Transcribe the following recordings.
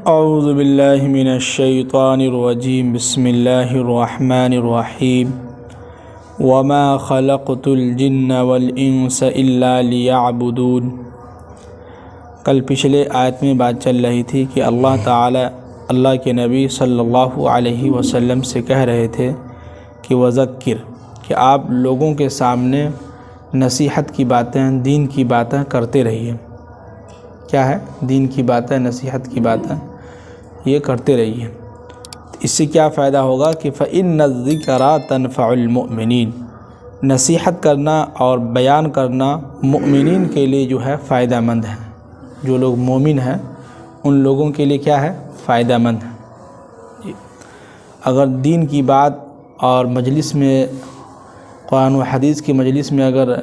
اعوذ باللہ من الشیطان الرجیم بسم اللہ الرحمن الرحیم وما خلقت الجن والانس الا لیعبدون۔ کل پچھلے آیت میں بات چل رہی تھی کہ اللہ تعالی اللہ کے نبی صلی اللہ علیہ وسلم سے کہہ رہے تھے کہ وذکر، کہ آپ لوگوں کے سامنے نصیحت کی باتیں، دین کی باتیں کرتے رہیے۔ کیا ہے؟ دین کی باتیں، نصیحت کی باتیں یہ کرتے رہیے۔ اس سے کیا فائدہ ہوگا کہ فإن الذکریٰ تنفع المؤمنین، نصیحت کرنا اور بیان کرنا مؤمنین کے لیے جو ہے فائدہ مند ہے۔ جو لوگ مومن ہیں ان لوگوں کے لیے کیا ہے؟ فائدہ مند ہے۔ اگر دین کی بات اور مجلس میں، قرآن و حدیث کی مجلس میں اگر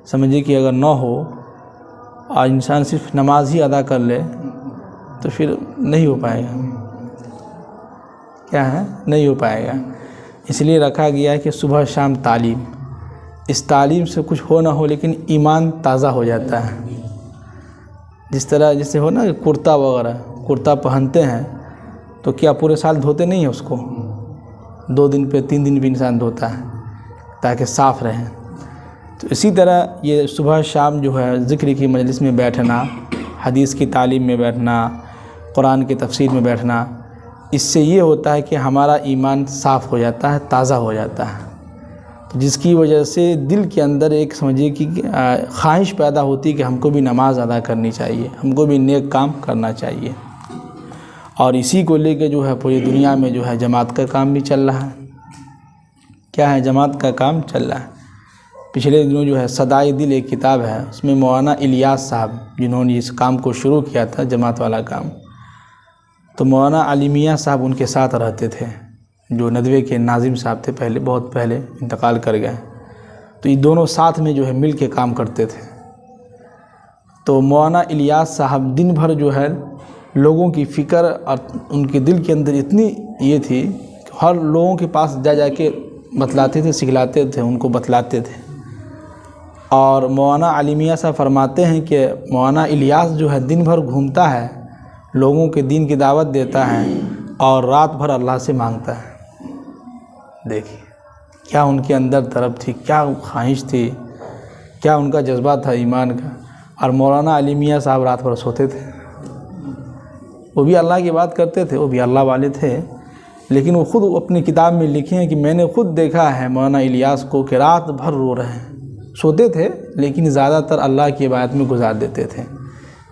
سمجھے کہ اگر نہ ہو اور انسان صرف نماز ہی ادا کر لے تو پھر نہیں ہو پائے گا۔ کیا ہے؟ نہیں ہو پائے گا۔ اس لیے رکھا گیا ہے کہ صبح شام تعلیم، اس تعلیم سے کچھ ہو نہ ہو لیکن ایمان تازہ ہو جاتا ہے۔ جس طرح جیسے ہو نا کرتا وغیرہ، کرتا پہنتے ہیں تو کیا پورے سال دھوتے نہیں ہیں اس کو؟ 2 دن پہ 3 دن بھی انسان دھوتا ہے تاکہ صاف رہے۔ تو اسی طرح یہ صبح شام جو ہے ذکر کی مجلس میں بیٹھنا، حدیث کی تعلیم میں بیٹھنا، قرآن کی تفسیر میں بیٹھنا، اس سے یہ ہوتا ہے کہ ہمارا ایمان صاف ہو جاتا ہے، تازہ ہو جاتا ہے، جس کی وجہ سے دل کے اندر ایک سمجھیے کہ خواہش پیدا ہوتی ہے کہ ہم کو بھی نماز ادا کرنی چاہیے، ہم کو بھی نیک کام کرنا چاہیے۔ اور اسی کو لے کے جو ہے پوری دنیا میں جو ہے جماعت کا کام بھی چل رہا ہے۔ کیا ہے؟ جماعت کا کام چل رہا ہے۔ پچھلے دنوں جو ہے صدائے دل ایک کتاب ہے، اس میں مولانا الیاس صاحب جنہوں نے اس کام کو شروع کیا تھا، جماعت والا کام، تو مولانا علی میاں صاحب ان کے ساتھ رہتے تھے، جو ندوے کے ناظم صاحب تھے، پہلے بہت پہلے انتقال کر گئے۔ تو یہ دونوں ساتھ میں جو ہے مل کے کام کرتے تھے۔ تو مولانا الیاس صاحب دن بھر جو ہے لوگوں کی فکر اور ان کے دل کے اندر اتنی یہ تھی کہ ہر لوگوں کے پاس جا جا کے بتلاتے تھے، سکھلاتے تھے، ان کو بتلاتے تھے۔ اور مولانا علی میاں صاحب فرماتے ہیں کہ مولانا الیاس جو ہے دن بھر گھومتا ہے، لوگوں کے دین کی دعوت دیتا ہے اور رات بھر اللہ سے مانگتا ہے۔ دیکھیے کیا ان کے اندر طلب تھی، کیا خواہش تھی، کیا ان کا جذبہ تھا ایمان کا۔ اور مولانا علی میاں صاحب رات بھر سوتے تھے، وہ بھی اللہ کی بات کرتے تھے، وہ بھی اللہ والے تھے، لیکن وہ خود اپنی کتاب میں لکھے ہیں کہ میں نے خود دیکھا ہے مولانا الیاس کو کہ رات بھر رو رہے ہیں۔ سوتے تھے لیکن زیادہ تر اللہ کی عبادت میں گزار دیتے تھے۔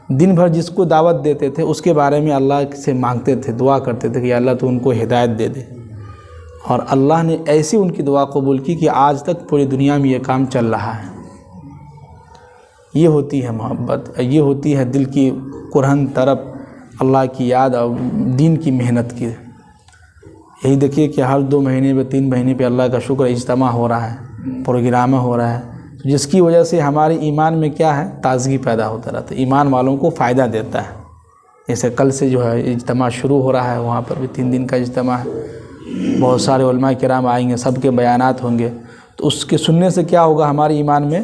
دن بھر جس کو دعوت دیتے تھے اس کے بارے میں اللہ سے مانگتے تھے، دعا کرتے تھے کہ اللہ تو ان کو ہدایت دے دے، اور اللہ نے ایسی ان کی دعا قبول کی کہ آج تک پوری دنیا میں یہ کام چل رہا ہے۔ یہ ہوتی ہے محبت، یہ ہوتی ہے دل کی قرہن طرب اللہ کی یاد اور دین کی محنت کی۔ یہی دیکھیے کہ ہر 2 مہینے پہ 3 مہینے پہ اللہ کا شکر اجتماع ہو رہا ہے، پروگرام ہو رہا ہے، جس کی وجہ سے ہمارے ایمان میں کیا ہے؟ تازگی پیدا ہوتا رہتا ہے، ایمان والوں کو فائدہ دیتا ہے۔ جیسے کل سے جو ہے اجتماع شروع ہو رہا ہے، وہاں پر بھی 3 دن کا اجتماع ہے، بہت سارے علماء کرام آئیں گے، سب کے بیانات ہوں گے، تو اس کے سننے سے کیا ہوگا؟ ہمارے ایمان میں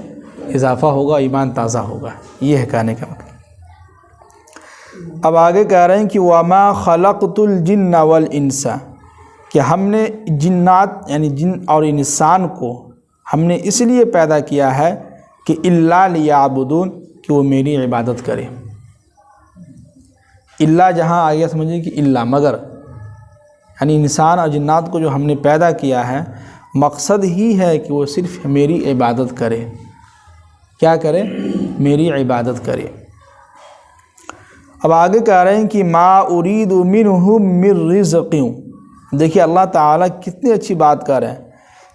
اضافہ ہوگا، ایمان تازہ ہوگا۔ یہ ہے کہنے کا مطلب۔ اب آگے کہہ رہے ہیں کہ وَمَا خَلَقْتُ الْجِنَّ وَالْإِنسَ، کہ ہم نے جنات یعنی جن اور انسان کو ہم نے اس لیے پیدا کیا ہے کہ اِلَّا لِيَعْبُدُونَ، کہ وہ میری عبادت کرے۔ اللہ جہاں آگے سمجھیے کہ اللہ مگر، یعنی انسان اور جنات کو جو ہم نے پیدا کیا ہے مقصد ہی ہے کہ وہ صرف میری عبادت کرے۔ کیا کرے؟ میری عبادت کرے۔ اب آگے کہہ رہے ہیں کہ ما اريد منهم من رزق، دیکھیے اللہ تعالیٰ کتنی اچھی بات کر رہے ہیں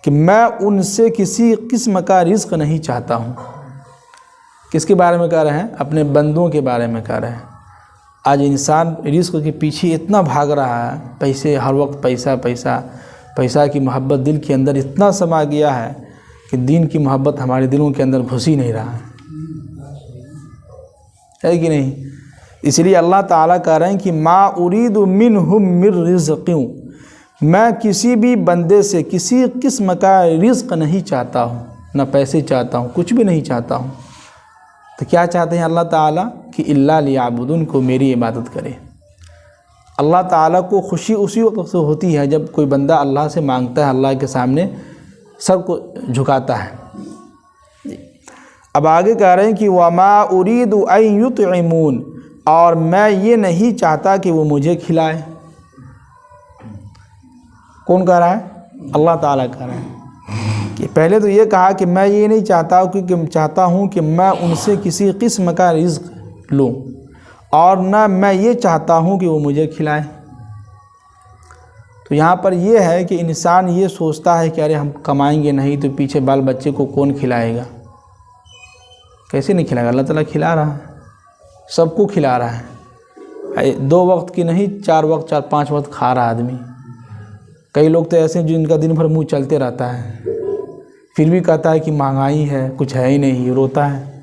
کہ میں ان سے کسی قسم کا رزق نہیں چاہتا ہوں۔ کس کے بارے میں کہہ رہے ہیں؟ اپنے بندوں کے بارے میں کہہ رہے ہیں۔ آج انسان رزق کے پیچھے اتنا بھاگ رہا ہے، پیسے، ہر وقت پیسہ پیسہ پیسہ کی محبت دل کے اندر اتنا سما گیا ہے کہ دین کی محبت ہمارے دلوں کے اندر گھس ہی نہیں رہا ہے کہ نہیں؟ اس لیے اللہ تعالیٰ کہہ رہے ہیں کہ ما اريد منهم من رزق، میں کسی بھی بندے سے کسی قسم کا رزق نہیں چاہتا ہوں، نہ پیسے چاہتا ہوں، کچھ بھی نہیں چاہتا ہوں۔ تو کیا چاہتے ہیں اللہ تعالیٰ؟ کہ الا لیعبدون، کو میری عبادت کرے۔ اللہ تعالیٰ کو خوشی اسی وقت سے ہوتی ہے جب کوئی بندہ اللہ سے مانگتا ہے، اللہ کے سامنے سب کو جھکاتا ہے۔ اب آگے کہہ رہے ہیں کہ وَمَا أُرِيدُ أَن يُطْعِمُونَ، اور میں یہ نہیں چاہتا کہ وہ مجھے کھلائے۔ کون کہہ رہا ہے؟ اللہ تعالیٰ کہہ رہا ہے کہ پہلے تو یہ کہا کہ میں یہ نہیں چاہتا کیونکہ چاہتا ہوں کہ میں ان سے کسی قسم کا رزق لوں، اور نہ میں یہ چاہتا ہوں کہ وہ مجھے کھلائے۔ تو یہاں پر یہ ہے کہ انسان یہ سوچتا ہے کہ ارے ہم کمائیں گے نہیں تو پیچھے بال بچے کو کون کھلائے گا؟ کیسے نہیں کھلائے گا؟ اللہ تعالیٰ کھلا رہا ہے، سب کو کھلا رہا ہے، 2 وقت کی نہیں 4 وقت 4-5 وقت کھا رہا آدمی۔ کئی لوگ تو ایسے ہیں جن کا دن بھر منہ چلتے رہتا ہے، پھر بھی کہتا ہے کہ مہنگائی ہے، کچھ ہے ہی نہیں، روتا ہے۔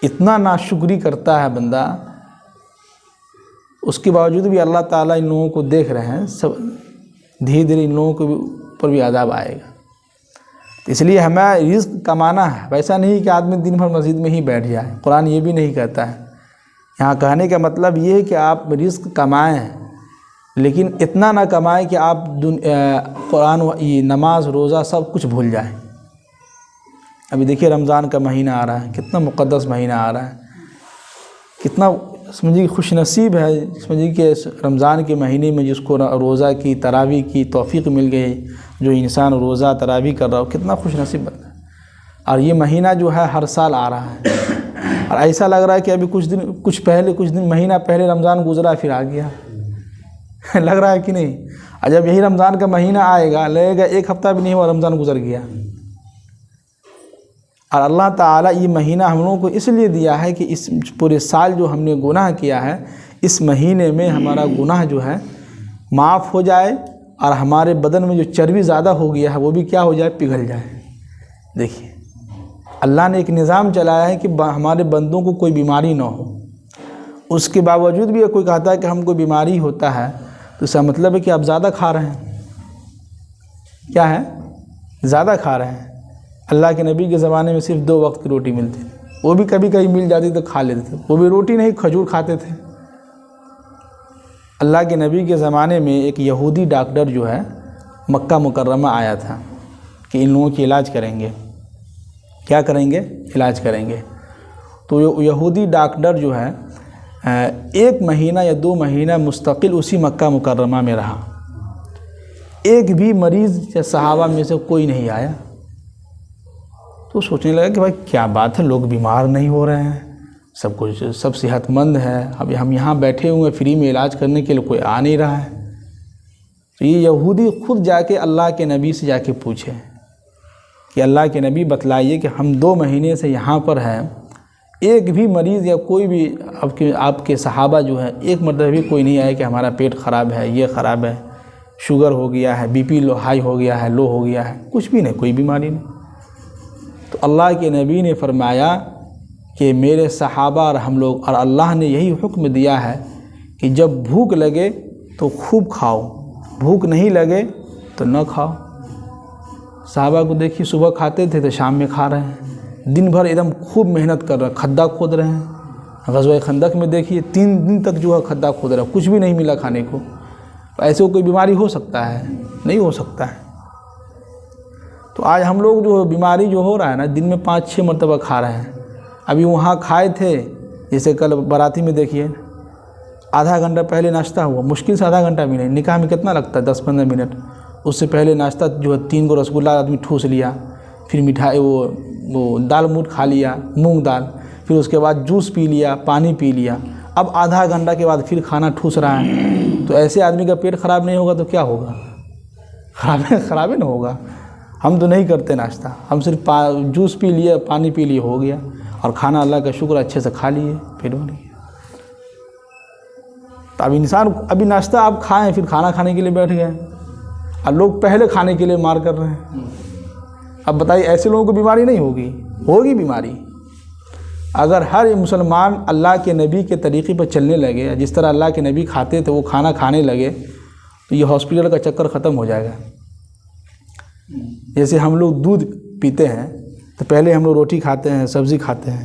اتنا ناشکری کرتا ہے بندہ، اس کے باوجود بھی اللہ تعالیٰ ان لوگوں کو دیکھ رہے ہیں، سب دھیرے دھیرے ان لوگوں کے اوپر بھی عذاب آئے گا۔ اس لیے ہمیں رزق کمانا ہے، ویسا نہیں کہ آدمی دن بھر مسجد میں ہی بیٹھ جائے۔ قرآن یہ بھی نہیں کہتا ہے، یہاں کہنے کا مطلب یہ ہے کہ آپ رزق کمائیں، لیکن اتنا نہ کمائیں کہ آپ قرآن نماز روزہ سب کچھ بھول جائیں۔ ابھی دیکھیے رمضان کا مہینہ آ رہا ہے، کتنا مقدس مہینہ آ رہا ہے، کتنا سمجھیے خوش نصیب ہے، سمجھیے کہ رمضان کے مہینے میں جس کو روزہ کی تراویح کی توفیق مل گئی، جو انسان روزہ تراویح کر رہا ہو، کتنا خوش نصیب بندہ ہے۔ اور یہ مہینہ جو ہے ہر سال آ رہا ہے، اور ایسا لگ رہا ہے کہ ابھی کچھ دن مہینہ پہلے رمضان گزرا پھر آ گیا، لگ رہا ہے کہ نہیں؟ اور جب یہی رمضان کا مہینہ آئے گا، لگے گا 1 ہفتہ بھی نہیں ہوا رمضان گزر گیا۔ اور اللہ تعالیٰ یہ مہینہ ہم لوگوں کو اس لیے دیا ہے کہ اس پورے سال جو ہم نے گناہ کیا ہے، اس مہینے میں ہمارا گناہ جو ہے معاف ہو جائے، اور ہمارے بدن میں جو چربی زیادہ ہو گیا ہے وہ بھی کیا ہو جائے؟ پگھل جائے۔ دیکھیے اللہ نے ایک نظام چلایا ہے کہ ہمارے بندوں کو کوئی بیماری نہ ہو، اس کے باوجود بھی کوئی کہتا ہے کہ ہم کو بیماری ہوتا ہے، تو اس کا مطلب ہے کہ آپ زیادہ کھا رہے ہیں۔ کیا ہے؟ زیادہ کھا رہے ہیں۔ اللہ کے نبی کے زمانے میں صرف 2 وقت کی روٹی ملتی تھی، وہ بھی کبھی کبھی مل جاتی تو کھا لیتے تھے، وہ بھی روٹی نہیں کھجور کھاتے تھے۔ اللہ کے نبی کے زمانے میں ایک یہودی ڈاکٹر جو ہے مکہ مکرمہ آیا تھا کہ ان لوگوں کی علاج کریں گے۔ کیا کریں گے؟ علاج کریں گے۔ تو یہودی ڈاکٹر جو ہے 1 مہینہ یا 2 مہینہ مستقل اسی مکہ مکرمہ میں رہا، ایک بھی مریض یا صحابہ میں سے کوئی نہیں آیا۔ تو سوچنے لگا کہ بھائی کیا بات ہے، لوگ بیمار نہیں ہو رہے ہیں، سب صحت مند ہے، اب ہم یہاں بیٹھے ہوئے فری میں علاج کرنے کے لیے کوئی آ نہیں رہا ہے۔ تو یہ یہودی خود جا کے اللہ کے نبی سے جا کے پوچھے کہ اللہ کے نبی بتلائیے کہ ہم 2 مہینے سے یہاں پر ہیں، ایک بھی مریض یا کوئی بھی آپ کے صحابہ جو ہے ایک مرتبہ بھی کوئی نہیں آیا کہ ہمارا پیٹ خراب ہے، یہ خراب ہے، شوگر ہو گیا ہے، بی پی ہائی ہو گیا ہے، لو ہو گیا ہے، کچھ بھی نہیں، کوئی بیماری نہیں۔ تو اللہ کے نبی نے فرمایا کہ میرے صحابہ اور ہم لوگ، اور اللہ نے یہی حکم دیا ہے کہ جب بھوک لگے تو خوب کھاؤ، بھوک نہیں لگے تو نہ کھاؤ۔ صحابہ کو دیکھیے صبح کھاتے تھے تو شام میں کھا رہے ہیں، دن بھر ایک دم خوب محنت کر رہے ہیں، کھدا کھود رہے ہیں۔ غزوہ خندق میں دیکھیے 3 دن تک جو ہے کھدا کھود رہا ہے، کچھ بھی نہیں ملا کھانے کو۔ ایسے کوئی بیماری ہو سکتا ہے؟ نہیں ہو سکتا ہے۔ تو آج ہم لوگ جو بیماری جو ہو رہا ہے نا، دن میں 5-6 مرتبہ کھا رہے ہیں۔ ابھی وہاں کھائے تھے، جیسے کل باراتی میں دیکھیے آدھا گھنٹہ پہلے ناشتہ ہوا، مشکل سے آدھا گھنٹہ بھی نہیں، نکاح میں کتنا لگتا ہے 10-15 منٹ، اس سے پہلے ناشتہ جو ہے 3 کو رسگلہ آدمی ٹھوس لیا، پھر مٹھائی وہ دال موٹ کھا لیا، مونگ دال، پھر اس کے بعد جوس پی لیا، پانی پی لیا، اب آدھا گھنٹہ کے بعد پھر کھانا ٹھوس رہا ہے۔ تو ایسے آدمی کا پیٹ خراب نہیں ہوگا تو کیا ہوگا؟ خراب ہی نہ ہوگا۔ ہم تو نہیں کرتے ناشتہ، ہم صرف جوس پی لیے، پانی پی لیے، ہو گیا، اور کھانا اللہ کا شکر اچھے سے کھا لیے، پیٹ بھر گیا۔ تو اب انسان ابھی ناشتہ آپ کھائیں پھر کھانا کھانے کے لیے بیٹھ گئے، اور لوگ پہلے کھانے کے لیے مار کر رہے ہیں۔ اب بتائیے ایسے لوگوں کو بیماری نہیں ہوگی؟ ہوگی بیماری۔ اگر ہر مسلمان اللہ کے نبی کے طریقے پر چلنے لگے، جس طرح اللہ کے نبی کھاتے تھے وہ کھانا کھانے لگے، تو یہ ہاسپٹل کا چکر ختم ہو جائے گا۔ جیسے ہم لوگ دودھ پیتے ہیں تو پہلے ہم لوگ روٹی کھاتے ہیں، سبزی کھاتے ہیں،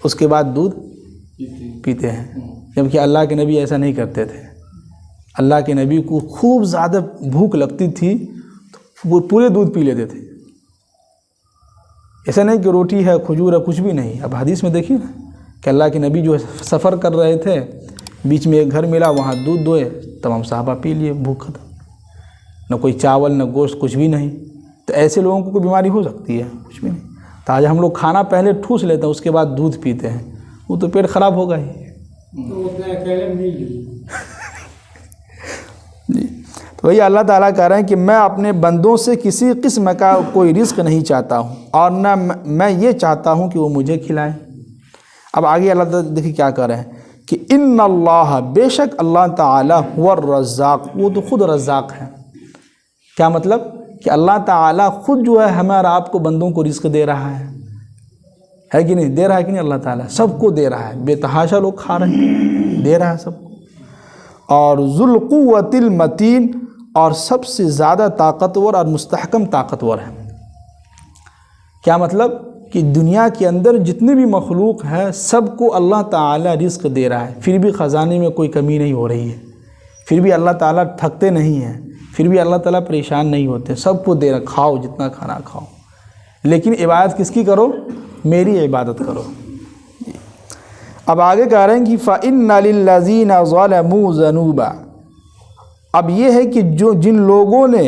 اس کے بعد دودھ پیتے ہیں، جبکہ اللہ کے نبی ایسا نہیں کرتے تھے۔ اللہ کے نبی کو خوب زیادہ بھوک لگتی تھی تو وہ پورے دودھ پی لیتے تھے. ایسا نہیں کہ روٹی ہے کھجور ہے کچھ بھی نہیں. اب حدیث میں دیکھیے نا کہ اللہ کے نبی جو سفر کر رہے تھے, بیچ میں ایک گھر ملا, وہاں دودھ دوئے, تمام صحابہ پی لیے, بھوک ختم. نہ کوئی چاول نہ گوشت کچھ بھی نہیں. تو ایسے لوگوں کو کوئی بیماری ہو سکتی ہے؟ کچھ بھی نہیں. تاجہ ہم لوگ کھانا پہلے ٹھوس لیتے ہیں, اس کے بعد دودھ پیتے ہیں, وہ تو پیٹ خراب ہوگا ہی. جی تو وہی اللہ تعالیٰ کہہ رہے ہیں کہ میں اپنے بندوں سے کسی قسم کا کوئی رزق نہیں چاہتا ہوں, اور نہ میں یہ چاہتا ہوں کہ وہ مجھے کھلائیں. اب آگے اللہ تعالیٰ دیکھیے کیا کہہ رہے ہیں کہ ان اللہ, بے شک اللہ تعالیٰ هو الرزاق, وہ تو خود رزاق ہے. کیا مطلب کہ اللہ تعالیٰ خود جو ہے ہمیں اور آپ کو بندوں کو رزق دے رہا ہے کہ نہیں؟ دے رہا ہے کہ نہیں؟ اللہ تعالیٰ سب کو دے رہا ہے, بے تحاشا لوگ کھا رہے ہیں, دے رہا ہے سب کو. اور ذو القوۃ المتین, اور سب سے زیادہ طاقتور اور مستحکم طاقتور ہے. کیا مطلب کہ دنیا کے اندر جتنے بھی مخلوق ہے سب کو اللہ تعالیٰ رزق دے رہا ہے, پھر بھی خزانے میں کوئی کمی نہیں ہو رہی ہے, پھر بھی اللہ تعالیٰ تھکتے نہیں ہیں, پھر بھی اللہ تعالیٰ پریشان نہیں ہوتے, سب کو دے رہا, کھاؤ جتنا کھانا کھاؤ, لیکن عبادت کس کی کرو؟ میری عبادت کرو. اب آگے کہہ رہے ہیں کہ فَإِنَّ لِلَّذِينَ ظَلَمُوا ذَنُوبًا. اب یہ ہے کہ جن لوگوں نے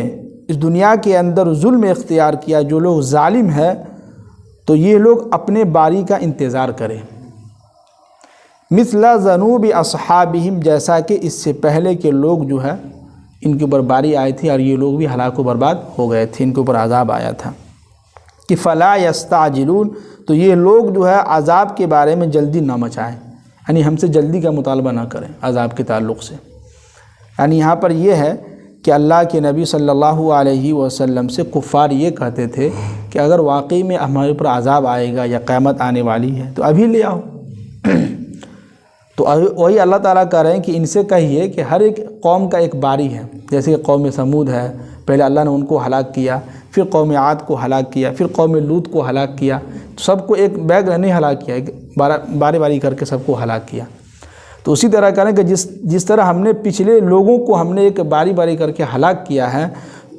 اس دنیا کے اندر ظلم اختیار کیا, جو لوگ ظالم ہیں, تو یہ لوگ اپنے باری کا انتظار کریں. مثل ذنوب اصحابہم, جیسا کہ اس سے پہلے کے لوگ جو ہے ان کے اوپر باری آئی تھی اور یہ لوگ بھی ہلاک و برباد ہو گئے تھے, ان کے اوپر عذاب آیا تھا. کہ فلا یستعجلون, تو یہ لوگ جو ہے عذاب کے بارے میں جلدی نہ مچائیں, یعنی ہم سے جلدی کا مطالبہ نہ کریں عذاب کے تعلق سے. یعنی یہاں پر یہ ہے کہ اللہ کے نبی صلی اللہ علیہ وسلم سے کفار یہ کہتے تھے کہ اگر واقعی میں ہمارے اوپر عذاب آئے گا یا قیامت آنے والی ہے تو ابھی لے آؤ. تو وہی اللہ تعالیٰ کہہ رہے ہیں کہ ان سے کہیے کہ ہر ایک قوم کا ایک باری ہے. جیسے کہ قوم سمود ہے, پہلے اللہ نے ان کو ہلاک کیا, پھر قوم عاد کو ہلاک کیا, پھر قوم لوط کو ہلاک کیا. تو سب کو ایک بیگ نہیں ہلاک کیا, باری باری کر کے سب کو ہلاک کیا. تو اسی طرح کریں کہ جس طرح ہم نے پچھلے لوگوں کو ہم نے ایک باری باری کر کے ہلاک کیا ہے,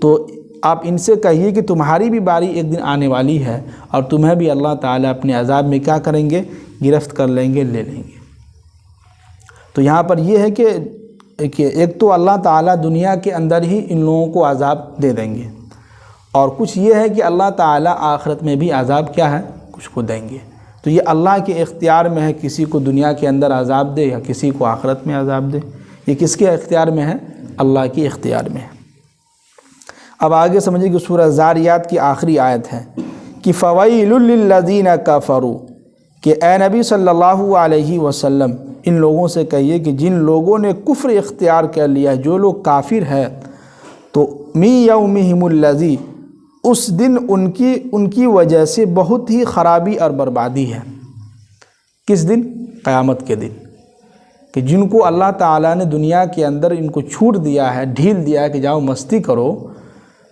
تو آپ ان سے کہیے کہ تمہاری بھی باری ایک دن آنے والی ہے, اور تمہیں بھی اللہ تعالیٰ اپنے عذاب میں کیا کریں گے؟ گرفت کر لیں گے, لے لیں گے. تو یہاں پر یہ ہے کہ ایک تو اللہ تعالیٰ دنیا کے اندر ہی ان لوگوں کو عذاب دے دیں گے, اور کچھ یہ ہے کہ اللہ تعالیٰ آخرت میں بھی عذاب کیا ہے؟ کچھ کو دیں گے. تو یہ اللہ کے اختیار میں ہے, کسی کو دنیا کے اندر عذاب دے یا کسی کو آخرت میں عذاب دے. یہ کس کے اختیار میں ہے؟ اللہ کے اختیار میں ہے. اب آگے سمجھیں کہ سورہ زاریات کی آخری آیت ہے کہ فَوَيْلٌ لِّلَّذِينَ كَفَرُوا, کہ اے نبی صلی اللہ علیہ وسلم ان لوگوں سے کہیے کہ جن لوگوں نے کفر اختیار کر لیا ہے, جو لوگ کافر ہے, تو مِن یومہم الذی, اس دن ان کی وجہ سے بہت ہی خرابی اور بربادی ہے. کس دن؟ قیامت کے دن. کہ جن کو اللہ تعالیٰ نے دنیا کے اندر ان کو چھوٹ دیا ہے, ڈھیل دیا ہے کہ جاؤ مستی کرو,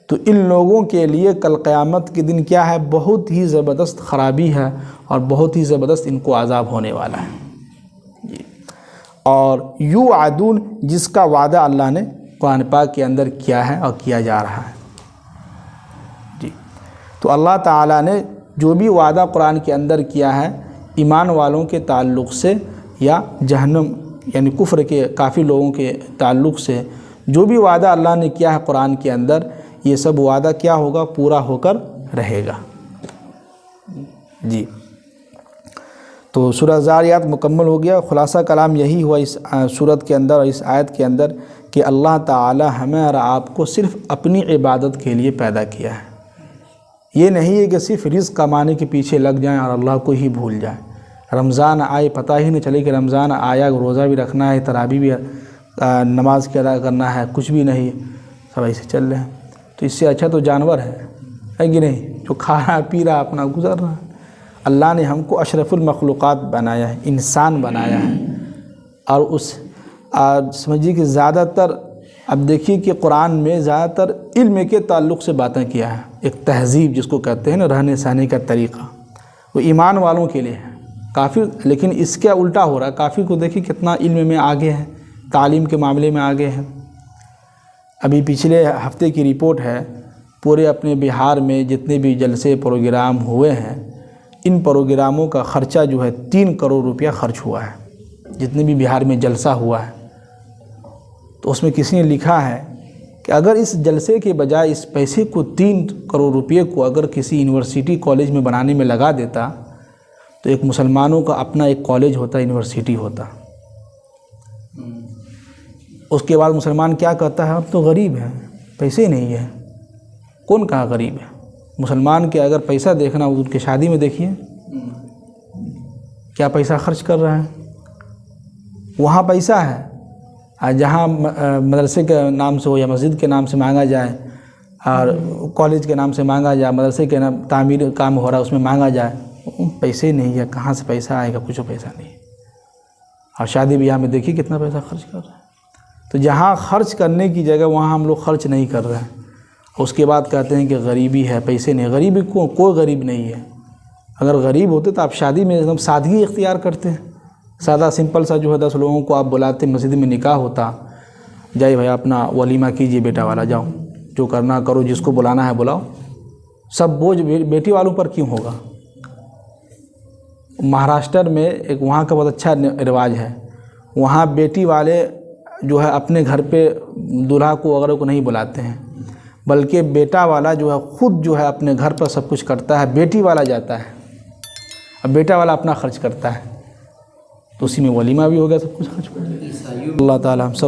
تو ان لوگوں کے لیے کل قیامت کے دن کیا ہے؟ بہت ہی زبردست خرابی ہے, اور بہت ہی زبردست ان کو عذاب ہونے والا ہے. جی. اور یوعدون, جس کا وعدہ اللہ نے قرآن پاک کے اندر کیا ہے اور کیا جا رہا ہے. جی. تو اللہ تعالیٰ نے جو بھی وعدہ قرآن کے اندر کیا ہے ایمان والوں کے تعلق سے یا جہنم یعنی کفر کے کافی لوگوں کے تعلق سے, جو بھی وعدہ اللہ نے کیا ہے قرآن کے اندر, یہ سب وعدہ کیا ہوگا؟ پورا ہو کر رہے گا. جی. تو سورہ زاریات مکمل ہو گیا. خلاصہ کلام یہی ہوا اس سورت کے اندر اور اس آیت کے اندر کہ اللہ تعالی ہمیں اور آپ کو صرف اپنی عبادت کے لیے پیدا کیا ہے. یہ نہیں ہے کہ صرف رزق کمانے کے پیچھے لگ جائیں اور اللہ کو ہی بھول جائیں. رمضان آئے پتہ ہی نہیں چلے کہ رمضان آیا, روزہ بھی رکھنا ہے, تراویح بھی نماز کے ادا کرنا ہے, کچھ بھی نہیں, سب ایسے چل رہے ہیں. تو اس سے اچھا تو جانور ہے کہ نہیں, جو کھا رہا پی رہا اپنا گزر رہا ہے. اللہ نے ہم کو اشرف المخلوقات بنایا ہے, انسان بنایا ہے. اور اس سمجھیے کہ زیادہ تر اب دیکھیے کہ قرآن میں زیادہ تر علم کے تعلق سے باتیں کیا ہے. ایک تہذیب جس کو کہتے ہیں نا, رہنے سہنے کا طریقہ, وہ ایمان والوں کے لیے ہے. کافر لیکن اس کا الٹا ہو رہا ہے. کافر کو دیکھیے کتنا علم میں آگے ہے, تعلیم کے معاملے میں آگے ہے, ابھی پچھلے ہفتے کی رپورٹ ہے، پورے اپنے بہار میں جتنے بھی جلسے پروگرام ہوئے ہیں، ان پروگراموں کا خرچہ جو ہے 3 کروڑ روپیہ خرچ ہوا ہے۔ جتنے بھی بہار میں جلسہ ہوا ہے، تو اس میں کسی نے لکھا ہے کہ اگر اس جلسے کے بجائے اس پیسے کو 3 کروڑ روپے کو اگر کسی یونیورسٹی کالج میں بنانے میں لگا دیتا تو ایک مسلمانوں کا اپنا ایک کالج ہوتا، یونیورسٹی ہوتا۔ اس کے بعد مسلمان کیا کہتا ہے؟ ہم تو غریب ہیں، پیسے نہیں ہے۔ کون کہا غریب ہے؟ مسلمان کے اگر پیسہ دیکھنا ان کے شادی میں دیکھیے کیا پیسہ خرچ کر رہا ہے، وہاں پیسہ ہے، جہاں مدرسے کے نام سے ہو یا مسجد کے نام سے مانگا جائے اور کالج کے نام سے مانگا جائے، مدرسے کے نام تعمیر کام ہو رہا ہے اس میں مانگا جائے، پیسے نہیں ہے، کہاں سے پیسہ آئے گا؟ کچھ پیسہ نہیں ہے۔ اور شادی بیاہ میں دیکھیے کتنا پیسہ خرچ کر رہے ہیں۔ تو جہاں خرچ کرنے کی جگہ وہاں ہم لوگ خرچ نہیں کر رہے ہیں، اس کے بعد کہتے ہیں کہ غریبی ہے، پیسے نہیں۔ غریبی کوئی غریب نہیں ہے۔ اگر غریب ہوتے تو آپ شادی میں ایک دم سادگی اختیار کرتے ہیں، سادہ سمپل سا جو ہے 10 لوگوں کو آپ بلاتے، مسجد میں نکاح ہوتا، جائے بھائی اپنا ولیمہ کیجئے بیٹا والا، جاؤ جو کرنا کرو، جس کو بلانا ہے بلاؤ۔ سب بوجھ بیٹی والوں پر کیوں ہوگا؟ مہاراشٹر میں ایک وہاں کا بہت اچھا رواج ہے، وہاں بیٹی والے جو ہے اپنے گھر پہ دولہا کو وغیرہ کو نہیں بلاتے ہیں، بلکہ بیٹا والا جو ہے خود جو ہے اپنے گھر پر سب کچھ کرتا ہے، بیٹی والا جاتا ہے، اب بیٹا والا اپنا خرچ کرتا ہے، تو اسی میں ولیمہ بھی ہو گیا، سب کچھ خرچ ہو گیا۔ اللہ تعالیٰ ہم سب